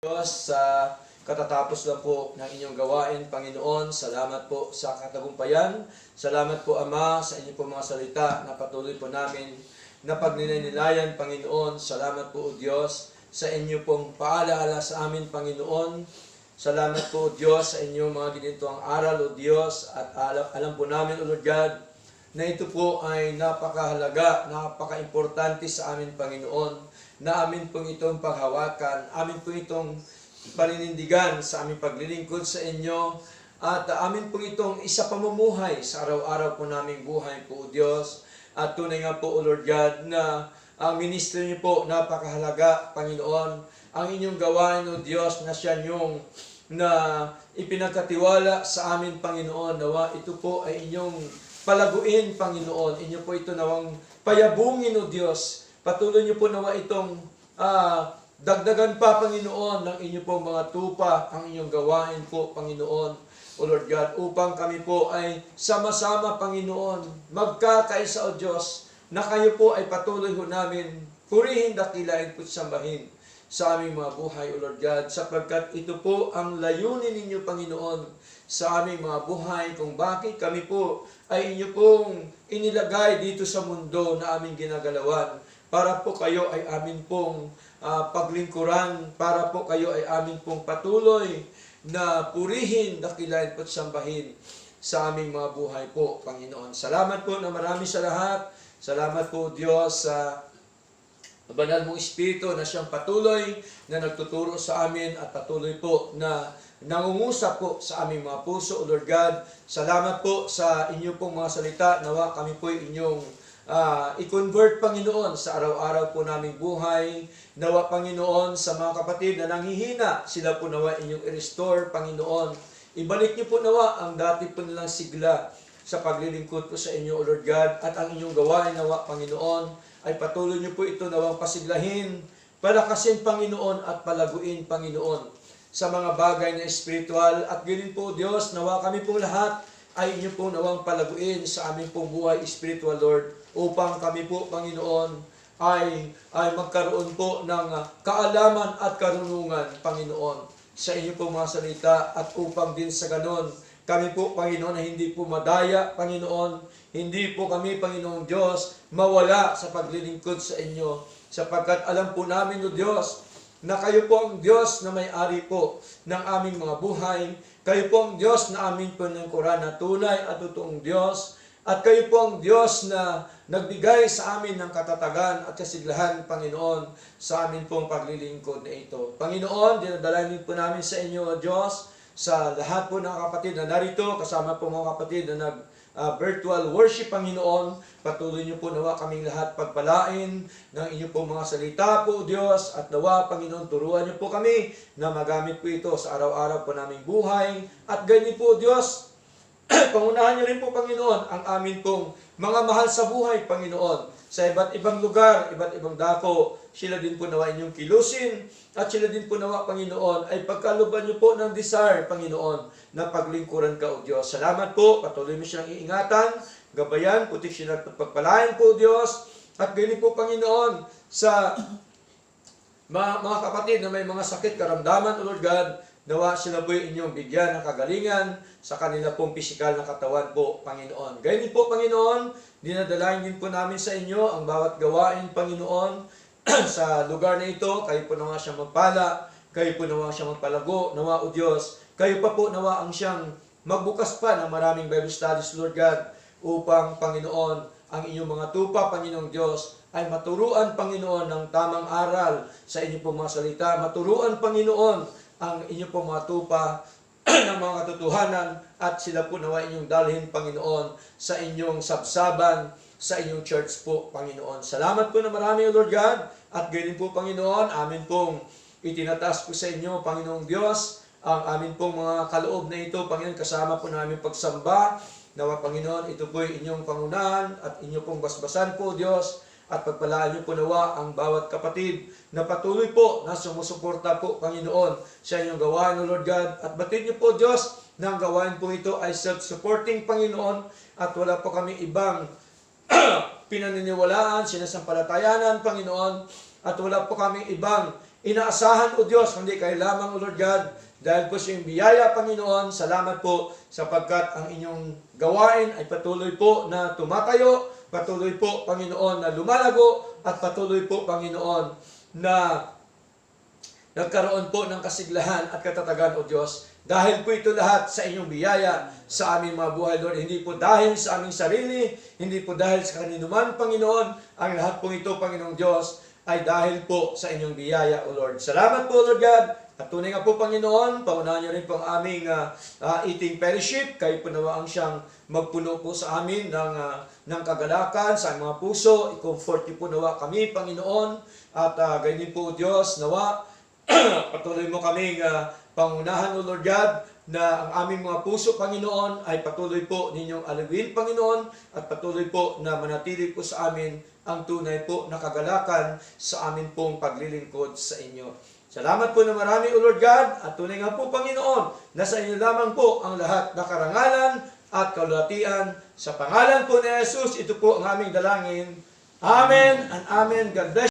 Diyos, sa katatapos lang po ng inyong gawain, Panginoon, salamat po sa katagumpayan. Salamat po, Ama, sa inyong po mga salita na patuloy po namin na pagnininilayan, Panginoon. Salamat po, O Diyos, sa inyo pong paalaala sa amin, Panginoon. Salamat po, O Diyos, sa inyong mga ginitong aral, O Diyos, at alam po namin, O Lord God, na ito po ay napakahalaga, napaka-importante sa amin, Panginoon, na amin pong itong paghawakan, amin pong itong paninindigan sa aming paglilingkod sa inyo, at amin pong itong isa pamumuhay sa araw-araw po naming buhay po, O Diyos. At tunay nga po, O Lord God, na ang ministry niyo po napakahalaga, Panginoon. Ang inyong gawain, O Diyos, na siya yung na ipinagkatiwala sa amin, Panginoon, nawa ito po ay inyong palaguin, Panginoon. Inyo po ito nawang payabungin, O Diyos. Patuloy niyo po nawa itong dagdagan pa, Panginoon, ng inyo pong mga tupa, ang inyong gawain po, Panginoon, O Lord God, upang kami po ay sama-sama, Panginoon, magkakaisa, O Diyos, na kayo po ay patuloy ho namin purihin, dakilain po sambahin sa aming mga buhay, O Lord God, sapagkat ito po ang layunin ninyo, Panginoon, sa aming mga buhay, kung bakit kami po ay inyo pong inilagay dito sa mundo na aming ginagalawan, para po kayo ay amin pong paglingkuran, para po kayo ay amin pong patuloy na purihin, dakilain po at sambahin sa aming mga buhay po, Panginoon. Salamat po na marami sa lahat. Salamat po, Diyos, sa banal mong Espiritu na siyang patuloy na nagtuturo sa amin at patuloy po na nangungusap po sa aming mga puso, O Lord God. Salamat po sa inyo pong mga salita. Nawa kami po inyong i-convert, Panginoon, sa araw-araw po naming buhay. Nawa, Panginoon, sa mga kapatid na nanghihina, sila po nawa inyong i-restore, Panginoon. Ibalik niyo po nawa ang dati po nilang sigla sa paglilingkod po sa inyo, O Lord God, at ang inyong gawain, nawa, Panginoon, ay patuloy niyo po ito nawang pasiglahin, palakasin, Panginoon, at palaguin, Panginoon, sa mga bagay na espiritual. At ganun po, Diyos, nawa kami po lahat ay inyo po nawang palaguin sa aming pong buhay spiritual, Lord, upang kami po, Panginoon, ay magkaroon po ng kaalaman at karunungan, Panginoon, sa inyo po mga salita, at upang din sa ganon, kami po, Panginoon, na hindi po madaya, Panginoon, hindi po kami, Panginoong Diyos, mawala sa paglilingkod sa inyo, sapagkat alam po namin, O Diyos, na kayo po ang Diyos na may-ari po ng aming mga buhay. Kayo po ang Diyos na aming pinangkuran na tunay at totoong Diyos. At kayo po ang Diyos na nagbigay sa amin ng katatagan at kasiglahan, Panginoon, sa amin pong paglilingkod na ito. Panginoon, dinadalanin po namin sa inyo, O Diyos, sa lahat po ng kapatid na narito, kasama po mga kapatid na virtual worship, Panginoon. Patuloy niyo po nawa kaming lahat pagpalain ng inyong po mga salita po, Diyos, at nawa, Panginoon, turuan niyo po kami na magamit po ito sa araw-araw po naming buhay. At ganyan po, Diyos, pangunahan niyo rin po, Panginoon, ang amin pong mga mahal sa buhay, Panginoon, sa iba't ibang lugar, iba't ibang dako. Sila din po nawa inyong kilusin, at sila din po nawa, Panginoon, ay pagkaluban niyo po ng desire, Panginoon, na paglingkuran ka, O Diyos. Salamat po, patuloy mo silang iingatan, gabayan, proteksyon at pagpalain po, Diyos. At ganyan po, Panginoon, sa mga kapatid na may mga sakit, karamdaman, O Lord God, nawa sila po inyong bigyan ng kagalingan sa kanila pong pisikal na katawan po, Panginoon. Ganyan po, Panginoon, dinadalain din po namin sa inyo ang bawat gawain, Panginoon, sa lugar na ito. Kayo po nawa siyang magpala, kayo po nawa siyang magpalago, nawa, O Diyos, kayo pa po nawa ang siyang magbukas pa ng maraming Bible studies, Lord God, upang, Panginoon, ang inyong mga tupa, Panginoong Diyos, ay maturuan, Panginoon, ng tamang aral sa inyong pong mga salita. Maturuan, Panginoon, ang inyong pong mga tupa ng mga katotohanan, at sila po nawa inyong dalhin, Panginoon, sa inyong sabsaban, sa inyong church po, Panginoon. Salamat po na marami, O Lord God, at ganyan po, Panginoon, amin pong itinataas po sa inyo, Panginoong Diyos, ang amin pong mga kaloob na ito, Panginoon, kasama po namin pagsamba. Nawa, Panginoon, ito po inyong pangunahan at inyong pong basbasan po, Diyos, at pagpalaan niyo po nawa ang bawat kapatid na patuloy po na sumusuporta po, Panginoon, sa inyong gawain, O Lord God. At batid niyo po, Diyos, na ang gawain po ito ay self-supporting, Panginoon, at wala po kami ibang pinaniniwalaan, sinasampalatayanan, Panginoon, at wala po kami ibang inaasahan, O Diyos, kundi kayo lamang, O Lord God, dahil po sa iyong biyaya, Panginoon. Salamat po sapagkat ang inyong gawain ay patuloy po na tumatayo, patuloy po, Panginoon, na lumalago, at patuloy po, Panginoon, na nagkaroon po ng kasiglahan at katatagan, O Diyos. Dahil po ito lahat sa inyong biyaya sa aming mga buhay, Lord. Hindi po dahil sa aming sarili, hindi po dahil sa kaninuman, Panginoon. Ang lahat po ito, Panginoong Diyos, ay dahil po sa inyong biyaya, O Lord. Salamat po, Lord God. At tunay nga po, Panginoon, paunahan niyo rin po ang aming eating fellowship. Kayo po nawa ang siyang magpuno po sa amin ng kagalakan sa aming mga puso. I-comfort niyo po nawa kami, Panginoon. At ganyan po, Diyos, nawa patuloy mo kaming pangunahan, O Lord God, na ang aming mga puso, Panginoon, ay patuloy po ninyong alawin, Panginoon, at patuloy po na manatili po sa amin ang tunay po na kagalakan sa amin pong paglilingkod sa inyo. Salamat po na marami, O Lord God, at tunay nga po, Panginoon, na sa inyo lamang po ang lahat na karangalan at kalulatian. Sa pangalan po ni Jesus, ito po ang aming dalangin. Amen and Amen. God bless.